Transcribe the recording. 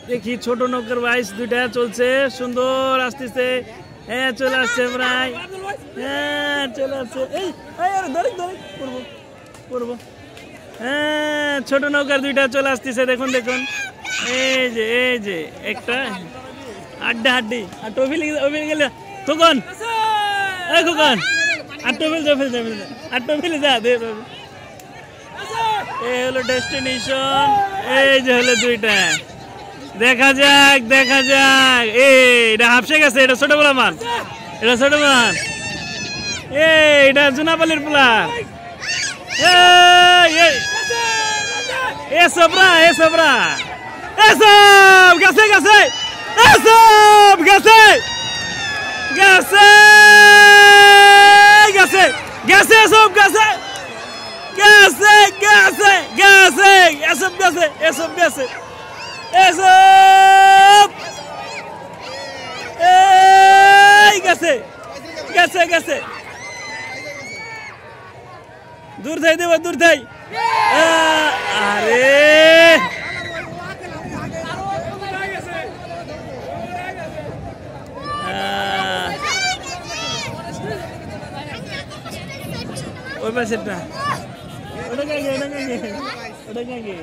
দেখি ছোট নৌকার বাইস দুইটা চলছে সুন্দর আসতেছে। হ্যাঁ চলে আসছে প্রায়, হ্যাঁ চলে আসছে। এই ধরে ধরে পড়বো পড়বো। হ্যাঁ ছোট নৌকার দুইটা চলে আসতেছে, দেখুন দেখুন। এই যে একটা আড্ডা হাড্ডি আর টফিল গেলে খোকন, এই খোকন আর টফিল আর টফিল যা দে। এই হলো ডেস্টিনেশন, এই যে হলো দুইটা। দেখা যাক দেখা যাক। এটা হাফসে গেছে, এটা ছোট বলা মান, এটা ছোট মান। এটা জুনাপালির পোলা। সবরা সবরা এসব গেছে গেছে, এসব গেছে গেছে গেছে গেছে, সব গেছে গেছে গেছে গেছে, এসব গেছে এসব গেছে এসব গেছে গেছে গেছে। দূর থাই দেব, দূর থাই। আরে ওই পাশেরটা ওটা কাকে, ওটা কাকে, ওটা কাকে?